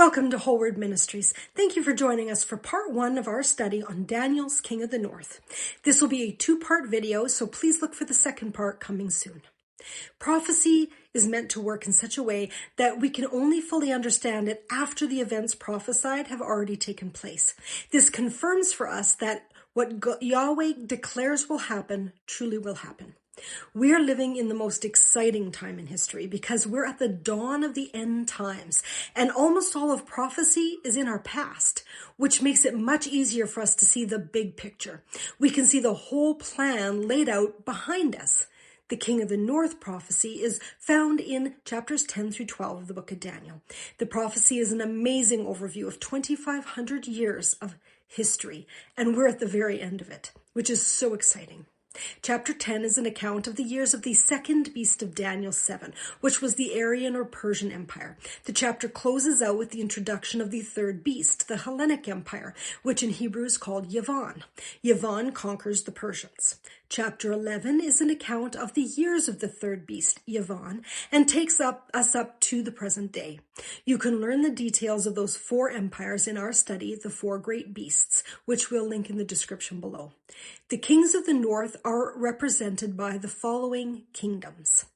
Welcome to Whole Word Ministries. Thank you for joining us for part 1 of our study on Daniel's King of the North. This will be a 2-part video, so please look for the second part coming soon. Prophecy is meant to work in such a way that we can only fully understand it after the events prophesied have already taken place. This confirms for us that what Yahweh declares will happen truly will happen. We are living in the most exciting time in history because we're at the dawn of the end times, and almost all of prophecy is in our past, which makes it much easier for us to see the big picture. We can see the whole plan laid out behind us. The King of the North prophecy is found in chapters 10 through 12 of the book of Daniel. The prophecy is an amazing overview of 2,500 years of history, and we're at the very end of it, which is so exciting. Chapter 10 is an account of the years of the second beast of Daniel 7, which was the Aryan or Persian Empire. The chapter closes out with the introduction of the third beast, the Hellenic Empire, which in Hebrew is called Yavan. Yavan conquers the Persians. Chapter 11 is an account of the years of the third beast, Yavan, and takes us up to the present day. You can learn the details of those 4 empires in our study, The 4 Great Beasts, which we'll link in the description below. The kings of the north are represented by the following kingdoms: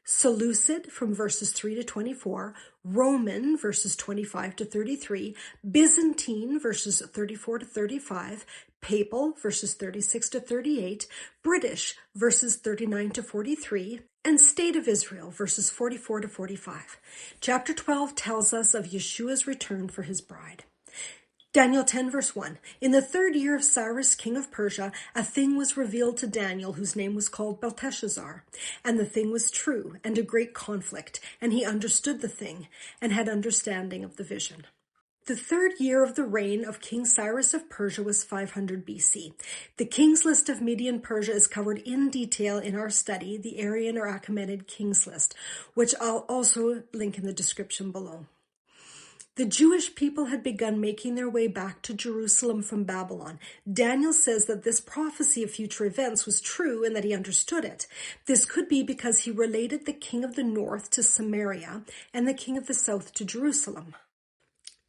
Seleucid from verses 3 to 24, Roman verses 25 to 33, Byzantine verses 34 to 35, Papal verses 36 to 38, British verses 39 to 43, and State of Israel verses 44 to 45. Chapter 12 tells us of Yeshua's return for his bride. Daniel 10 verse 1. In the 3rd year of Cyrus, king of Persia, a thing was revealed to Daniel, whose name was called Belteshazzar. And the thing was true, and a great conflict, and he understood the thing, and had understanding of the vision. The 3rd year of the reign of King Cyrus of Persia was 500 BC. The king's list of Median Persia is covered in detail in our study, the Aryan or Achaemenid king's list, which I'll also link in the description below. The Jewish people had begun making their way back to Jerusalem from Babylon. Daniel says that this prophecy of future events was true and that he understood it. This could be because he related the king of the north to Samaria and the king of the south to Jerusalem.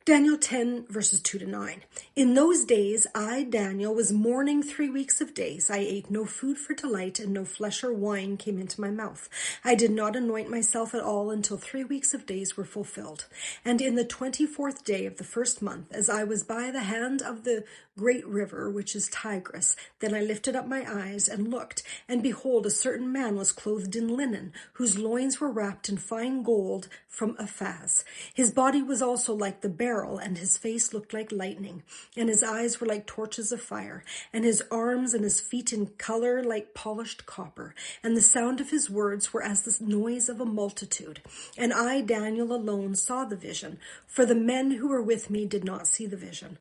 Daniel 10 verses 2 to 9. In those days, I, Daniel, was mourning 3 weeks of days. I ate no food for delight, and no flesh or wine came into my mouth. I did not anoint myself at all until 3 weeks of days were fulfilled. And in the 24th day of the 1st month, as I was by the hand of the great river, which is Tigris, then I lifted up my eyes and looked, and behold, a certain man was clothed in linen, whose loins were wrapped in fine gold from Uphaz. His body was also like the beryl, and his face looked like lightning, and his eyes were like torches of fire, and his arms and his feet in color like polished copper, and the sound of his words were as the noise of a multitude. And I, Daniel, alone saw the vision, for the men who were with me did not see the vision.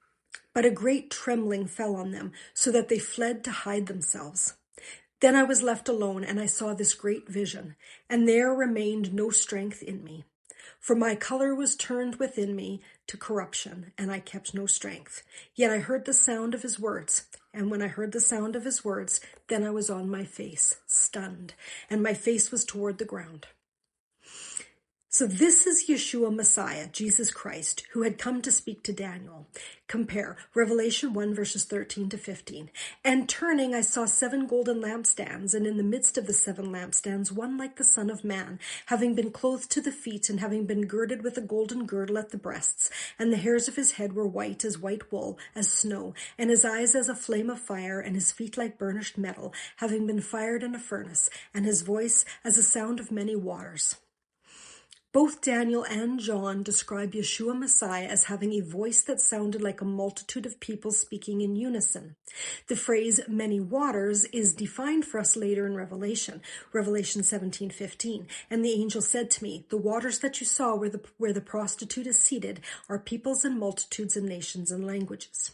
But a great trembling fell on them, so that they fled to hide themselves. Then I was left alone, and I saw this great vision, and there remained no strength in me. For my color was turned within me to corruption, and I kept no strength. Yet I heard the sound of his words, and when I heard the sound of his words, then I was on my face, stunned, and my face was toward the ground. So this is Yeshua Messiah, Jesus Christ, who had come to speak to Daniel. Compare Revelation 1 verses 13 to 15. And turning, I saw 7 golden lampstands, and in the midst of the 7 lampstands, one like the Son of Man, having been clothed to the feet, and having been girded with a golden girdle at the breasts. And the hairs of his head were white as white wool, as snow, and his eyes as a flame of fire, and his feet like burnished metal, having been fired in a furnace, and his voice as a sound of many waters. Both Daniel and John describe Yeshua Messiah as having a voice that sounded like a multitude of people speaking in unison. The phrase many waters is defined for us later in Revelation 17:15. And the angel said to me, the waters that you saw where the prostitute is seated are peoples and multitudes and nations and languages.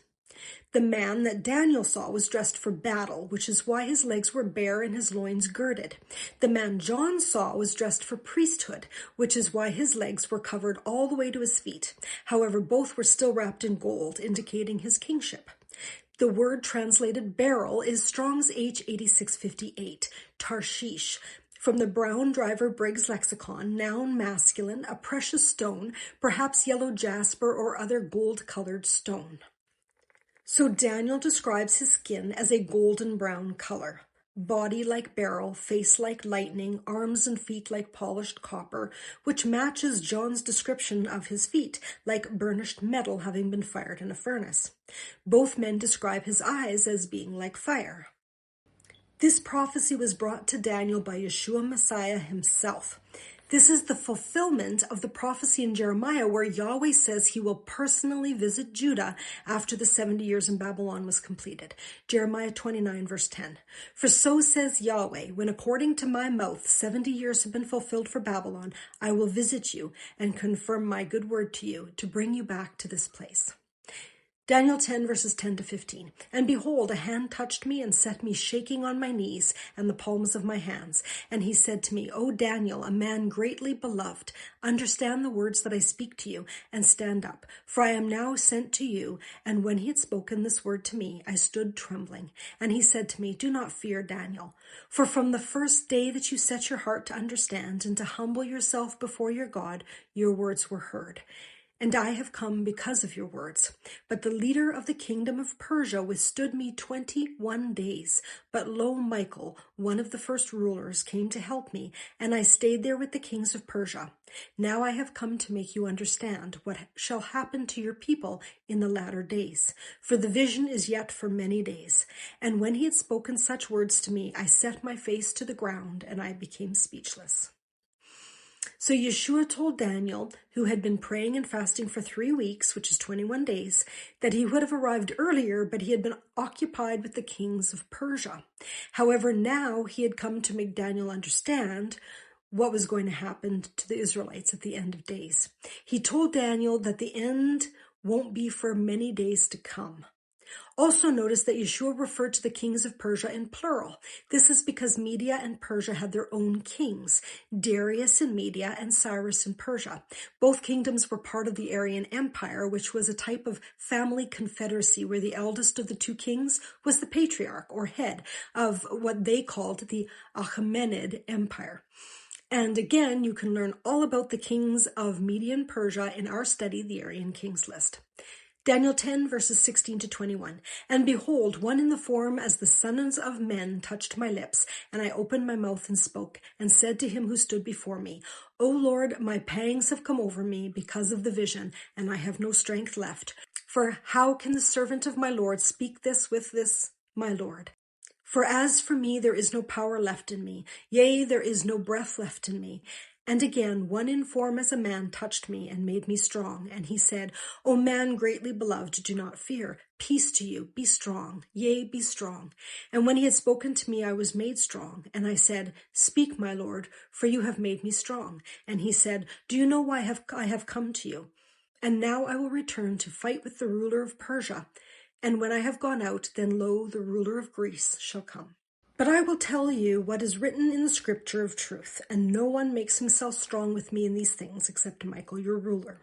The man that Daniel saw was dressed for battle, which is why his legs were bare and his loins girded. The man John saw was dressed for priesthood, which is why his legs were covered all the way to his feet. However, both were still wrapped in gold, indicating his kingship. The word translated beryl is Strong's H8658, Tarshish, From the Brown Driver Briggs lexicon, noun masculine, a precious stone, perhaps yellow jasper or other gold-colored stone. So Daniel describes his skin as a golden brown color. Body like beryl, face like lightning, arms and feet like polished copper, which matches John's description of his feet, like burnished metal having been fired in a furnace. Both men describe his eyes as being like fire. This prophecy was brought to Daniel by Yeshua Messiah himself. This is the fulfillment of the prophecy in Jeremiah where Yahweh says he will personally visit Judah after the 70 years in Babylon was completed. Jeremiah 29 verse 10. For so says Yahweh, when according to my mouth 70 years have been fulfilled for Babylon, I will visit you and confirm my good word to you to bring you back to this place. Daniel 10 verses 10 to 15. And behold, a hand touched me and set me shaking on my knees and the palms of my hands. And he said to me, O Daniel, a man greatly beloved, understand the words that I speak to you and stand up, for I am now sent to you. And when he had spoken this word to me, I stood trembling. And he said to me, do not fear, Daniel, for from the first day that you set your heart to understand and to humble yourself before your God, your words were heard. And I have come because of your words. But the leader of the kingdom of Persia withstood me 21 days. But lo, Michael, one of the first rulers, came to help me, and I stayed there with the kings of Persia. Now I have come to make you understand what shall happen to your people in the latter days. For the vision is yet for many days. And when he had spoken such words to me, I set my face to the ground, and I became speechless. So Yeshua told Daniel, who had been praying and fasting for 3 weeks, which is 21 days, that he would have arrived earlier, but he had been occupied with the kings of Persia. However, now he had come to make Daniel understand what was going to happen to the Israelites at the end of days. He told Daniel that the end won't be for many days to come. Also notice that Yeshua referred to the kings of Persia in plural. This is because Media and Persia had their own kings, Darius in Media and Cyrus in Persia. Both kingdoms were part of the Aryan Empire, which was a type of family confederacy where the eldest of the two kings was the patriarch or head of what they called the Achaemenid Empire. And again, you can learn all about the kings of Media and Persia in our study, the Aryan Kings List. Daniel 10 verses 16 to 21. And behold, one in the form as the sons of men touched my lips, and I opened my mouth and spoke, and said to him who stood before me, O Lord, my pangs have come over me because of the vision, and I have no strength left. For how can the servant of my Lord speak this with this, my Lord? For as for me, there is no power left in me. Yea, there is no breath left in me. And again, one in form as a man touched me and made me strong. And he said, O man greatly beloved, do not fear. Peace to you. Be strong. Yea, be strong. And when he had spoken to me, I was made strong. And I said, Speak, my Lord, for you have made me strong. And he said, Do you know why I have come to you? And now I will return to fight with the ruler of Persia. And when I have gone out, then lo, the ruler of Greece shall come. But I will tell you what is written in the scripture of truth, and no one makes himself strong with me in these things except Michael, your ruler.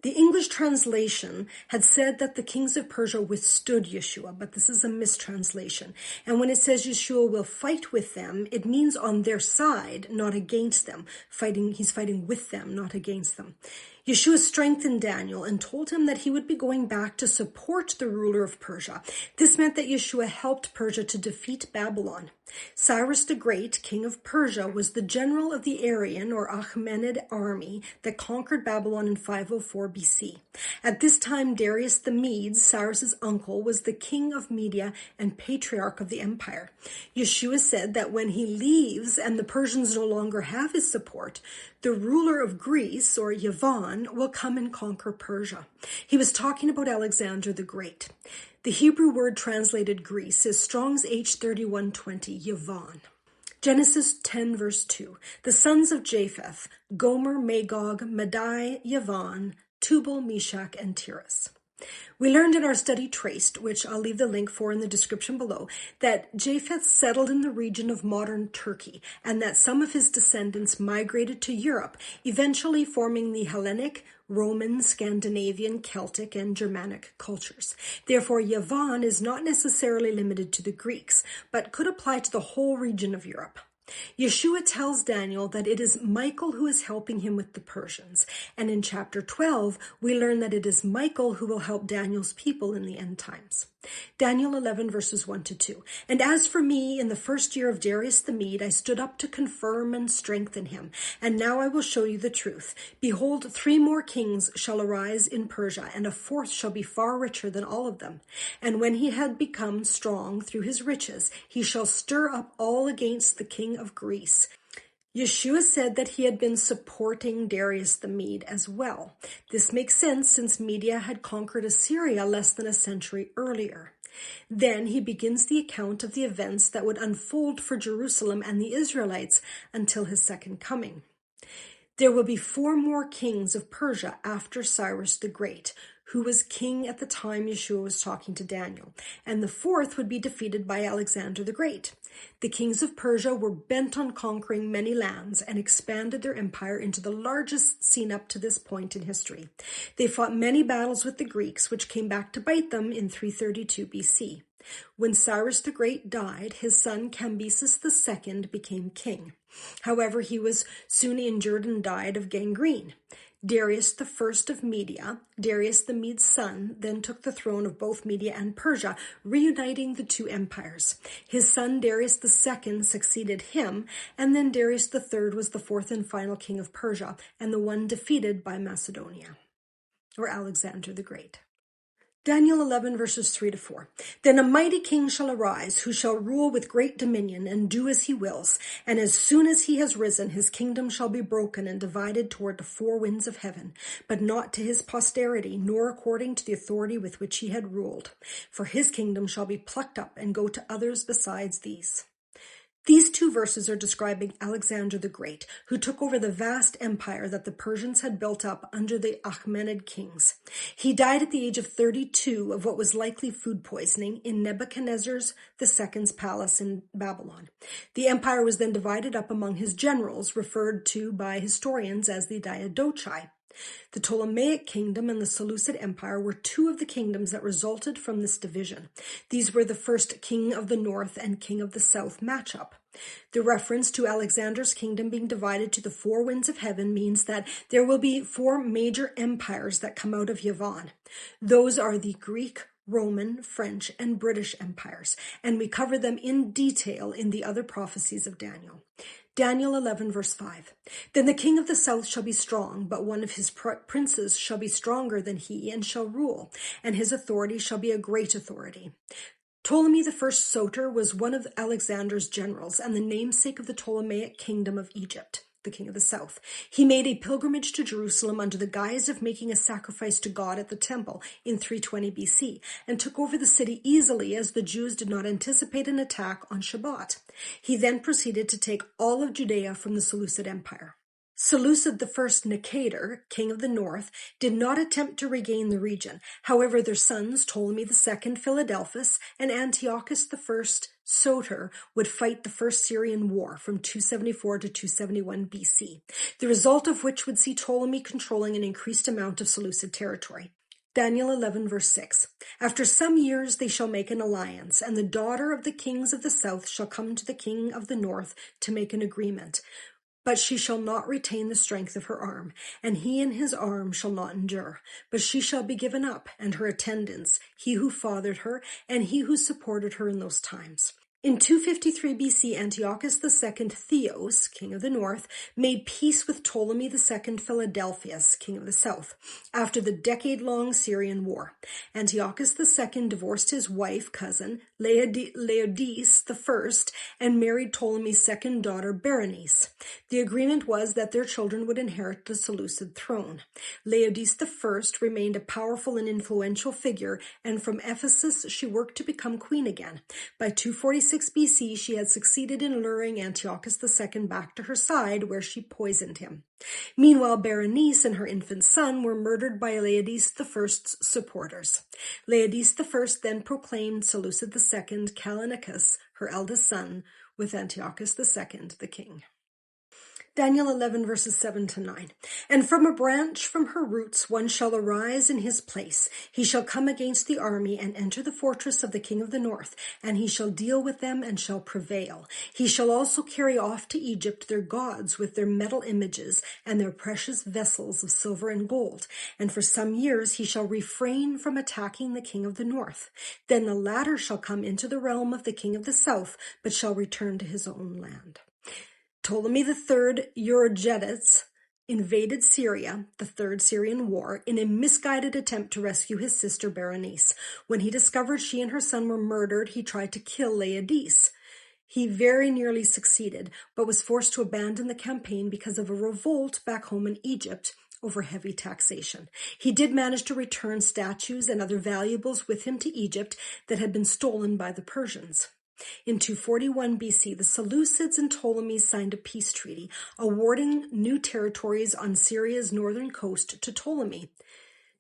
The English translation had said that the kings of Persia withstood Yeshua, but this is a mistranslation. And when it says Yeshua will fight with them, it means on their side, not against them. He's fighting with them, not against them. Yeshua strengthened Daniel and told him that he would be going back to support the ruler of Persia. This meant that Yeshua helped Persia to defeat Babylon. Cyrus the Great, king of Persia, was the general of the Aryan or Achaemenid army that conquered Babylon in 504 BC. At this time, Darius the Mede, Cyrus's uncle, was the king of Media and patriarch of the empire. Yeshua said that when he leaves and the Persians no longer have his support, the ruler of Greece, or Yavon, will come and conquer Persia. He was talking about Alexander the Great. The Hebrew word translated Greece is Strong's H3120, Yavon. Genesis 10 verse 2. The sons of Japheth, Gomer, Magog, Madai, Yavon, Tubal, Meshach, and Tiras. We learned in our study Traced, which I'll leave the link for in the description below, that Japheth settled in the region of modern Turkey and that some of his descendants migrated to Europe, eventually forming the Hellenic, Roman, Scandinavian, Celtic, and Germanic cultures. Therefore, Yavon is not necessarily limited to the Greeks, but could apply to the whole region of Europe. Yeshua tells Daniel that it is Michael who is helping him with the Persians, and in chapter 12, we learn that it is Michael who will help Daniel's people in the end times. Daniel 11 verses 1 to 2. And as for me, in the first year of Darius the Mede, I stood up to confirm and strengthen him. And now I will show you the truth. Behold, 3 more kings shall arise in Persia, and a 4th shall be far richer than all of them. And when he had become strong through his riches, he shall stir up all against the king of Greece. Yeshua said that he had been supporting Darius the Mede as well. This makes sense since Media had conquered Assyria less than a century earlier. Then he begins the account of the events that would unfold for Jerusalem and the Israelites until his second coming. There will be 4 more kings of Persia after Cyrus the Great, who was king at the time Yeshua was talking to Daniel, and the 4th would be defeated by Alexander the Great. The kings of Persia were bent on conquering many lands and expanded their empire into the largest seen up to this point in history. They fought many battles with the Greeks, which came back to bite them in 332 BC. When Cyrus the Great died, his son Cambyses II became king. However, he was soon injured and died of gangrene. Darius I of Media, Darius the Mede's son, then took the throne of both Media and Persia, reuniting the 2 empires. His son Darius II succeeded him, and then Darius III was the 4th and final king of Persia, and the one defeated by Macedonia, or Alexander the Great. Daniel 11 verses 3 to 4. Then a mighty king shall arise, who shall rule with great dominion and do as he wills. And as soon as he has risen, his kingdom shall be broken and divided toward the 4 winds of heaven, but not to his posterity, nor according to the authority with which he had ruled. For his kingdom shall be plucked up and go to others besides these. These 2 verses are describing Alexander the Great, who took over the vast empire that the Persians had built up under the Achaemenid kings. He died at the age of 32 of what was likely food poisoning in Nebuchadnezzar II's palace in Babylon. The empire was then divided up among his generals, referred to by historians as the Diadochi. The Ptolemaic kingdom and the Seleucid Empire were 2 of the kingdoms that resulted from this division. These were the first king of the north and king of the south matchup. The reference to Alexander's kingdom being divided to the 4 winds of heaven means that there will be 4 major empires that come out of Yavon. Those are the Greek, Roman, French, and British empires, and we cover them in detail in the other prophecies of Daniel. Daniel 11 verse 5. Then the king of the south shall be strong, but one of his princes shall be stronger than he, and shall rule, and his authority shall be a great authority. Ptolemy I Soter was one of Alexander's generals, and the namesake of the Ptolemaic kingdom of Egypt, the king of the south. He made a pilgrimage to Jerusalem under the guise of making a sacrifice to God at the temple in 320 BC, and took over the city easily as the Jews did not anticipate an attack on Shabbat. He then proceeded to take all of Judea from the Seleucid Empire. Seleucid I Nicator, king of the north, did not attempt to regain the region. However, their sons Ptolemy II Philadelphus and Antiochus I Soter would fight the First Syrian War from 274 to 271 BC, the result of which would see Ptolemy controlling an increased amount of Seleucid territory. Daniel 11 verse 6. After some years they shall make an alliance, and the daughter of the kings of the south shall come to the king of the north to make an agreement. But she shall not retain the strength of her arm, and he in his arm shall not endure. But she shall be given up, and her attendants, he who fathered her, and he who supported her in those times. In 253 BC, Antiochus II Theos, king of the north, made peace with Ptolemy II Philadelphus, king of the south, after the decade-long Syrian war. Antiochus II divorced his wife, cousin, Laodice I, and married Ptolemy's second daughter, Berenice. The agreement was that their children would inherit the Seleucid throne. Laodice I remained a powerful and influential figure, and from Ephesus she worked to become queen again. By 246 BC, she had succeeded in luring Antiochus II back to her side, where she poisoned him. Meanwhile, Berenice and her infant son were murdered by Laodice I's supporters. Laodice I then proclaimed Seleucid II Callinicus, her eldest son, with Antiochus II the king. Daniel 11 verses 7 to 9. And from a branch from her roots one shall arise in his place. He shall come against the army and enter the fortress of the king of the north, and he shall deal with them and shall prevail. He shall also carry off to Egypt their gods with their metal images and their precious vessels of silver and gold. And for some years he shall refrain from attacking the king of the north. Then the latter shall come into the realm of the king of the south, but shall return to his own land. Ptolemy III Euergetes invaded Syria, the Third Syrian War, in a misguided attempt to rescue his sister Berenice. When he discovered she and her son were murdered, he tried to kill Laodice. He very nearly succeeded, but was forced to abandon the campaign because of a revolt back home in Egypt over heavy taxation. He did manage to return statues and other valuables with him to Egypt that had been stolen by the Persians. In 241 BC, the Seleucids and Ptolemies signed a peace treaty, awarding new territories on Syria's northern coast to Ptolemy.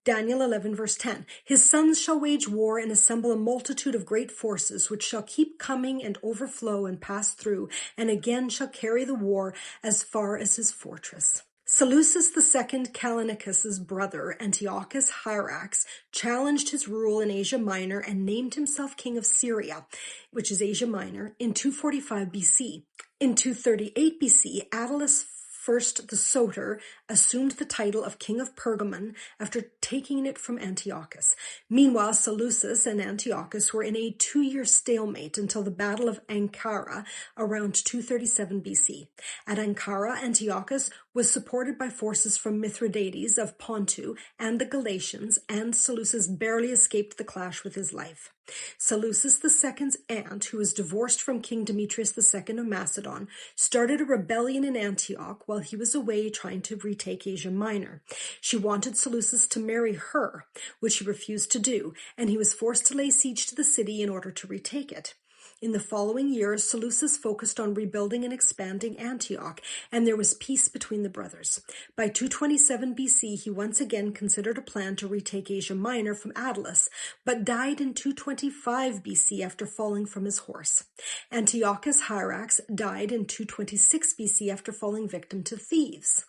Daniel 11 verse 10. His sons shall wage war and assemble a multitude of great forces, which shall keep coming and overflow and pass through, and again shall carry the war as far as his fortress. Seleucus II Callinicus's brother, Antiochus Hyrax, challenged his rule in Asia Minor and named himself king of Syria, which is Asia Minor, in 245 BC. In 238 BC, Attalus I the Soter assumed the title of king of Pergamon after taking it from Antiochus. Meanwhile, Seleucus and Antiochus were in a 2-year stalemate until the Battle of Ankara around 237 BC. At Ankara, Antiochus was supported by forces from Mithridates of Pontu and the Galatians, and Seleucus barely escaped the clash with his life. Seleucus II's aunt, who was divorced from King Demetrius II of Macedon, started a rebellion in Antioch while he was away trying to retake Asia Minor. She wanted Seleucus to marry her, which he refused to do, and he was forced to lay siege to the city in order to retake it. In the following years, Seleucus focused on rebuilding and expanding Antioch, and there was peace between the brothers. By 227 BC, he once again considered a plan to retake Asia Minor from Attalus, but died in 225 BC after falling from his horse. Antiochus Hyrax died in 226 BC after falling victim to thieves.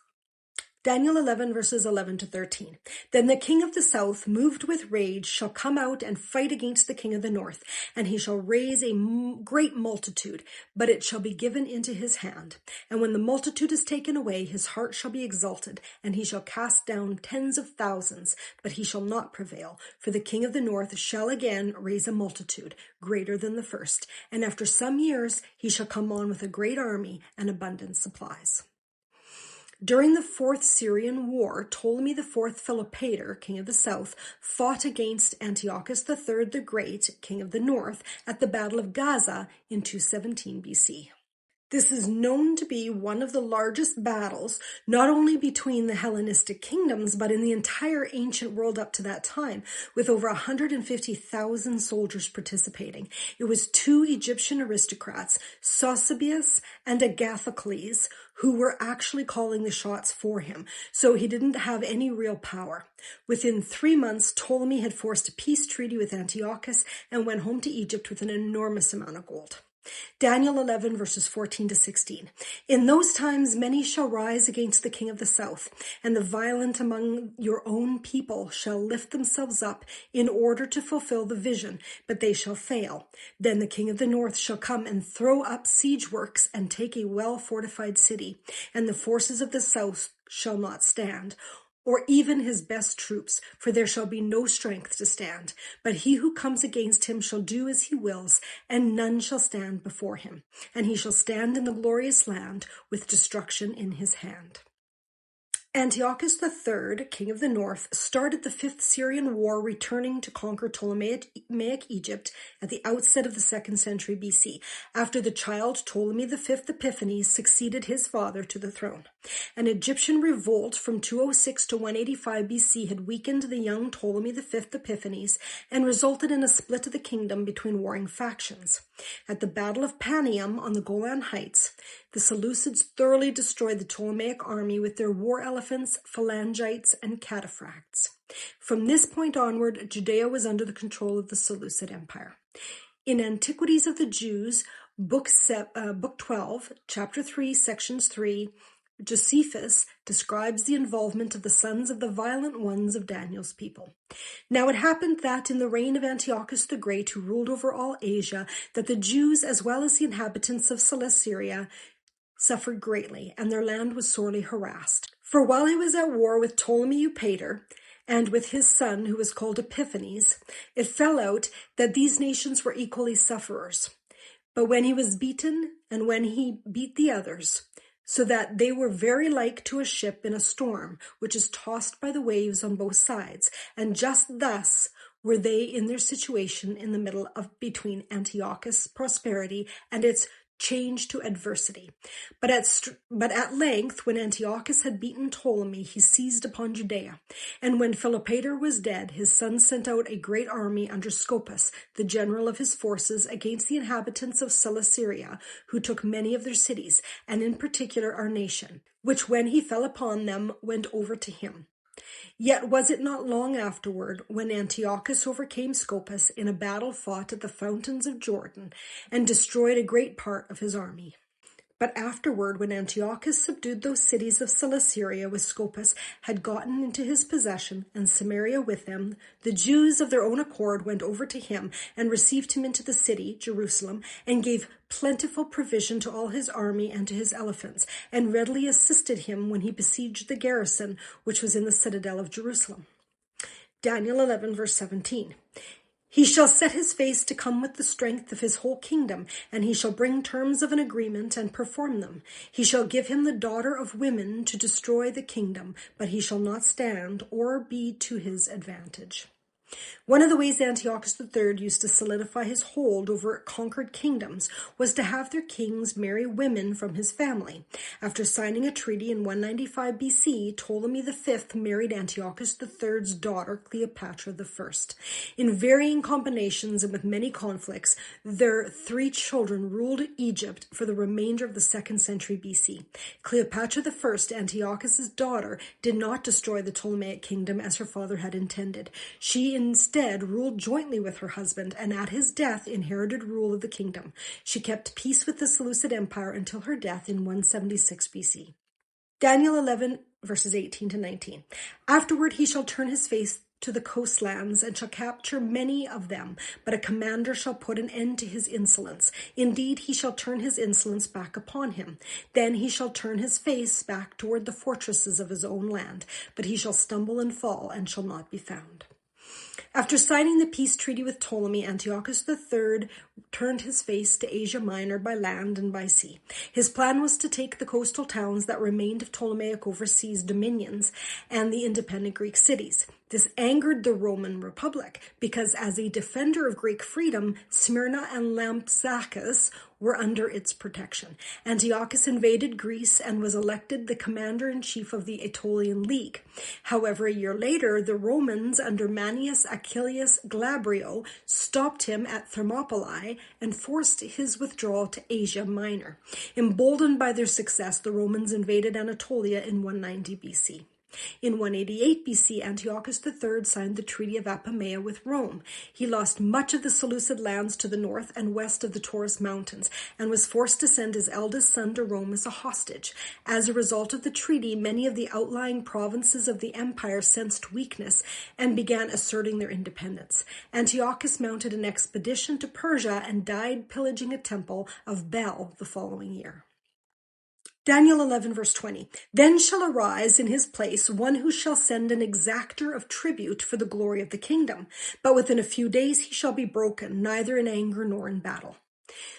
Daniel 11 verses 11 to 13. Then the king of the south, moved with rage, shall come out and fight against the king of the north, and he shall raise a great multitude, but it shall be given into his hand. And when the multitude is taken away, his heart shall be exalted, and he shall cast down tens of thousands, but he shall not prevail. For the king of the north shall again raise a multitude, greater than the first, and after some years he shall come on with a great army and abundant supplies. During the Fourth Syrian War, Ptolemy IV Philopator, king of the south, fought against Antiochus III the Great, king of the north, at the Battle of Gaza in 217 BC. This is known to be one of the largest battles, not only between the Hellenistic kingdoms, but in the entire ancient world up to that time, with over 150,000 soldiers participating. It was 2 Egyptian aristocrats, Sosibius and Agathocles, who were actually calling the shots for him, so he didn't have any real power. Within 3 months, Ptolemy had forced a peace treaty with Antiochus and went home to Egypt with an enormous amount of gold. Daniel 11 verses 14 to 16. In those times many shall rise against the king of the south, and the violent among your own people shall lift themselves up in order to fulfill the vision, but they shall fail. Then the king of the north shall come and throw up siege works and take a well-fortified city, and the forces of the south shall not stand, or even his best troops, for there shall be no strength to stand. But he who comes against him shall do as he wills, and none shall stand before him. And he shall stand in the glorious land with destruction in his hand. Antiochus III, king of the north, started the Fifth Syrian War, returning to conquer Ptolemaic Egypt at the outset of the 2nd century BC, after the child Ptolemy V Epiphanes succeeded his father to the throne. An Egyptian revolt from 206 to 185 BC had weakened the young Ptolemy V Epiphanes and resulted in a split of the kingdom between warring factions. At the Battle of Panium on the Golan Heights, the Seleucids thoroughly destroyed the Ptolemaic army with their war elephants, phalangites, and cataphracts. From this point onward, Judea was under the control of the Seleucid Empire. In Antiquities of the Jews, Book 12, Chapter 3, Sections 3, Josephus describes the involvement of the sons of the violent ones of Daniel's people. Now it happened that in the reign of Antiochus the Great, who ruled over all Asia, that the Jews as well as the inhabitants of Cilicia suffered greatly, and their land was sorely harassed. For while he was at war with Ptolemy Eupator, and with his son, who was called Epiphanes, it fell out that these nations were equally sufferers. But when he was beaten, and when he beat the others, so that they were very like to a ship in a storm, which is tossed by the waves on both sides, and just thus were they in their situation in the middle of between Antiochus' prosperity and its change to adversity. But at length, when Antiochus had beaten Ptolemy, he seized upon Judea. And when Philopator was dead, his son sent out a great army under Scopas, the general of his forces, against the inhabitants of Cilicia, who took many of their cities, and in particular our nation, which when he fell upon them went over to him. Yet was it not long afterward when Antiochus overcame Scopas in a battle fought at the fountains of Jordan, and destroyed a great part of his army. But afterward, when Antiochus subdued those cities of Cilicia with Scopas had gotten into his possession, and Samaria with them, the Jews of their own accord went over to him, and received him into the city, Jerusalem, and gave plentiful provision to all his army and to his elephants, and readily assisted him when he besieged the garrison which was in the citadel of Jerusalem. Daniel 11, verse 17. He shall set his face to come with the strength of his whole kingdom, and he shall bring terms of an agreement and perform them. He shall give him the daughter of women to destroy the kingdom, but he shall not stand or be to his advantage. One of the ways Antiochus III used to solidify his hold over conquered kingdoms was to have their kings marry women from his family. After signing a treaty in 195 BC, Ptolemy V married Antiochus III's daughter, Cleopatra I. In varying combinations and with many conflicts, their 3 children ruled Egypt for the remainder of the 2nd century BC. Cleopatra I, Antiochus's daughter, did not destroy the Ptolemaic kingdom as her father had intended. She instead ruled jointly with her husband, and at his death inherited rule of the kingdom. She kept peace with the Seleucid Empire until her death in 176 BC. Daniel 11, verses 18 to 19. Afterward he shall turn his face to the coastlands, and shall capture many of them, but a commander shall put an end to his insolence. Indeed, he shall turn his insolence back upon him. Then he shall turn his face back toward the fortresses of his own land, but he shall stumble and fall, and shall not be found. After signing the peace treaty with Ptolemy, Antiochus III turned his face to Asia Minor by land and by sea. His plan was to take the coastal towns that remained of Ptolemaic overseas dominions and the independent Greek cities. This angered the Roman Republic because, as a defender of Greek freedom, Smyrna and Lampsacus were under its protection. Antiochus invaded Greece and was elected the commander-in-chief of the Aetolian League. However, a year later, the Romans, under Manius Acilius Glabrio, stopped him at Thermopylae and forced his withdrawal to Asia Minor. Emboldened by their success, the Romans invaded Anatolia in 190 BC. In 188 BC, Antiochus III signed the Treaty of Apamea with Rome. He lost much of the Seleucid lands to the north and west of the Taurus Mountains, and was forced to send his eldest son to Rome as a hostage. As a result of the treaty, many of the outlying provinces of the empire sensed weakness and began asserting their independence. Antiochus mounted an expedition to Persia and died pillaging a temple of Bel the following year. Daniel 11, verse 20. Then shall arise in his place one who shall send an exactor of tribute for the glory of the kingdom, but within a few days he shall be broken, neither in anger nor in battle.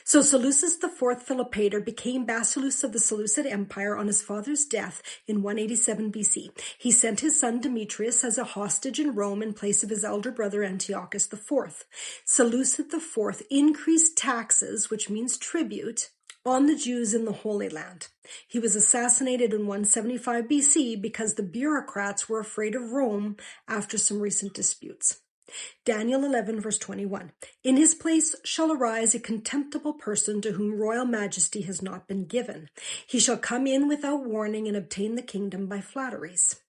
So Seleucus IV Philopator became basileus of the Seleucid Empire on his father's death in 187 BC. He sent his son Demetrius as a hostage in Rome in place of his elder brother Antiochus IV. Seleucus IV increased taxes, which means tribute, on the Jews in the Holy Land. He was assassinated in 175 BC because the bureaucrats were afraid of Rome after some recent disputes. Daniel 11, verse 21. In his place shall arise a contemptible person to whom royal majesty has not been given. He shall come in without warning and obtain the kingdom by flatteries.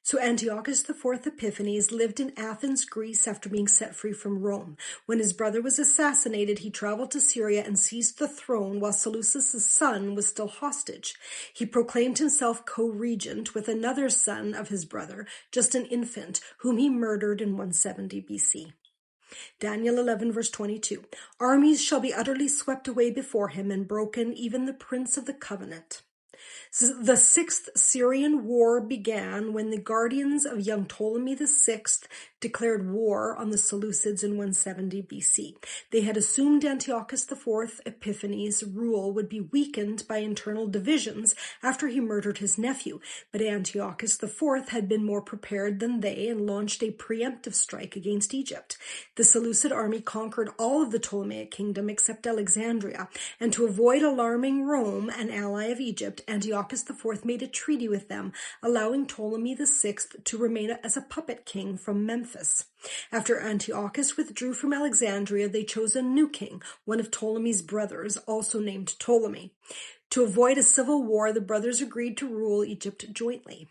So Antiochus IV Epiphanes lived in Athens, Greece after being set free from Rome. When his brother was assassinated, he traveled to Syria and seized the throne while Seleucus' son was still hostage. He proclaimed himself co-regent with another son of his brother, just an infant, whom he murdered in 170 BC. Daniel 11 verse 22. Armies shall be utterly swept away before him and broken, even the prince of the covenant. So the Sixth Syrian War began when the guardians of young Ptolemy VI declared war on the Seleucids in 170 BC. They had assumed Antiochus IV Epiphanes' rule would be weakened by internal divisions after he murdered his nephew, but Antiochus IV had been more prepared than they and launched a preemptive strike against Egypt. The Seleucid army conquered all of the Ptolemaic kingdom except Alexandria, and to avoid alarming Rome, an ally of Egypt, Antiochus IV made a treaty with them, allowing Ptolemy VI to remain as a puppet king from Memphis. After Antiochus withdrew from Alexandria, they chose a new king, one of Ptolemy's brothers, also named Ptolemy. To avoid a civil war, the brothers agreed to rule Egypt jointly.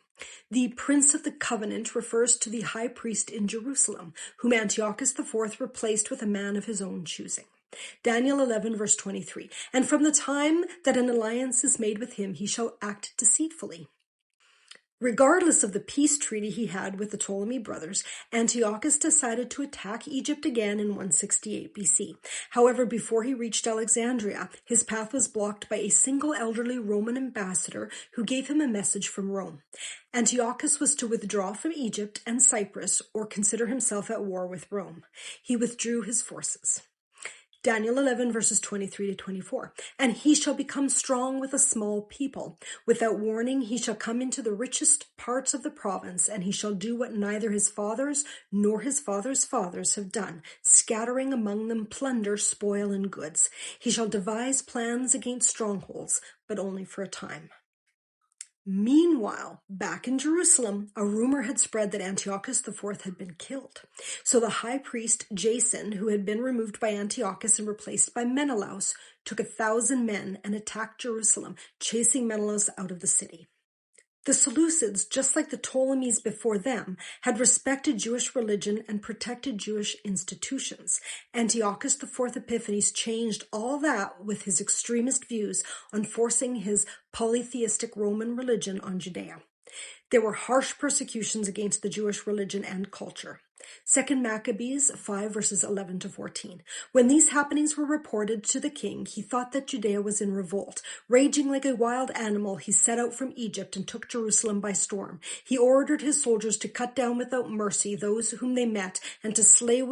The Prince of the Covenant refers to the high priest in Jerusalem, whom Antiochus IV replaced with a man of his own choosing. Daniel 11 verse 23. And from the time that an alliance is made with him, he shall act deceitfully. Regardless of the peace treaty he had with the Ptolemy brothers, Antiochus decided to attack Egypt again in 168 BC. However, before he reached Alexandria, his path was blocked by a single elderly Roman ambassador who gave him a message from Rome. Antiochus was to withdraw from Egypt and Cyprus or consider himself at war with Rome. He withdrew his forces. Daniel 11 verses 23 to 24. And he shall become strong with a small people. Without warning, he shall come into the richest parts of the province, and he shall do what neither his fathers nor his fathers' fathers have done, scattering among them plunder, spoil, and goods. He shall devise plans against strongholds, but only for a time. Meanwhile, back in Jerusalem, a rumor had spread that Antiochus IV had been killed. So the high priest Jason, who had been removed by Antiochus and replaced by Menelaus, took 1,000 men and attacked Jerusalem, chasing Menelaus out of the city. The Seleucids, just like the Ptolemies before them, had respected Jewish religion and protected Jewish institutions. Antiochus IV Epiphanes changed all that with his extremist views on forcing his polytheistic Roman religion on Judea. There were harsh persecutions against the Jewish religion and culture. 2 Maccabees 5 verses 11 to 14. When these happenings were reported to the king, he thought that Judea was in revolt. Raging like a wild animal, he set out from Egypt and took Jerusalem by storm. He ordered his soldiers to cut down without mercy those whom they met and to slay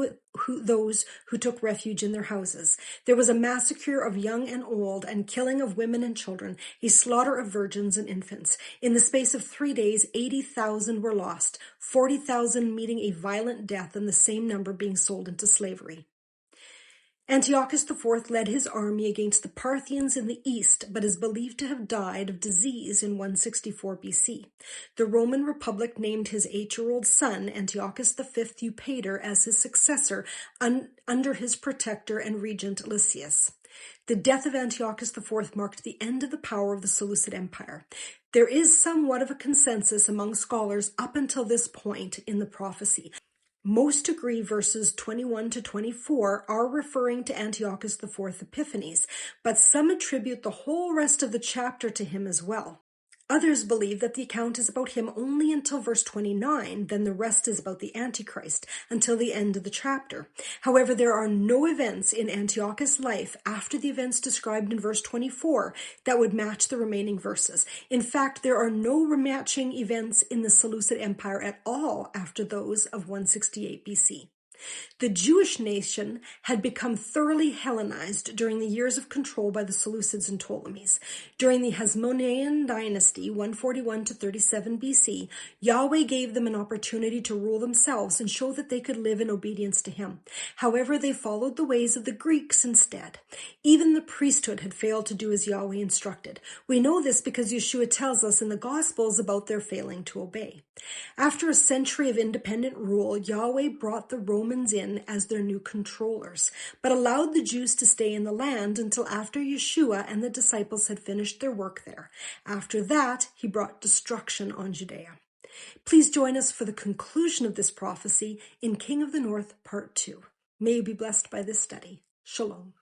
those who took refuge in their houses. There was a massacre of young and old and killing of women and children, a slaughter of virgins and infants. In the space of 3 days, 80,000 were lost, 40,000 meeting a violent death and the same number being sold into slavery. Antiochus IV led his army against the Parthians in the east, but is believed to have died of disease in 164 BC. The Roman Republic named his 8-year-old son, Antiochus V Eupator, as his successor under his protector and regent Lysias. The death of Antiochus IV marked the end of the power of the Seleucid Empire. There is somewhat of a consensus among scholars up until this point in the prophecy. Most agree verses 21 to 24 are referring to Antiochus IV Epiphanes, but some attribute the whole rest of the chapter to him as well. Others believe that the account is about him only until verse 29, then the rest is about the Antichrist until the end of the chapter. However, there are no events in Antiochus' life after the events described in verse 24 that would match the remaining verses. In fact, there are no matching events in the Seleucid Empire at all after those of 168 BC. The Jewish nation had become thoroughly Hellenized during the years of control by the Seleucids and Ptolemies. During the Hasmonean dynasty, 141 to 37 BC, Yahweh gave them an opportunity to rule themselves and show that they could live in obedience to him. However, they followed the ways of the Greeks instead. Even the priesthood had failed to do as Yahweh instructed. We know this because Yeshua tells us in the Gospels about their failing to obey. After a century of independent rule, Yahweh brought the Romans in as their new controllers, but allowed the Jews to stay in the land until after Yeshua and the disciples had finished their work there. After that, he brought destruction on Judea. Please join us for the conclusion of this prophecy in King of the North, Part 2. May you be blessed by this study. Shalom.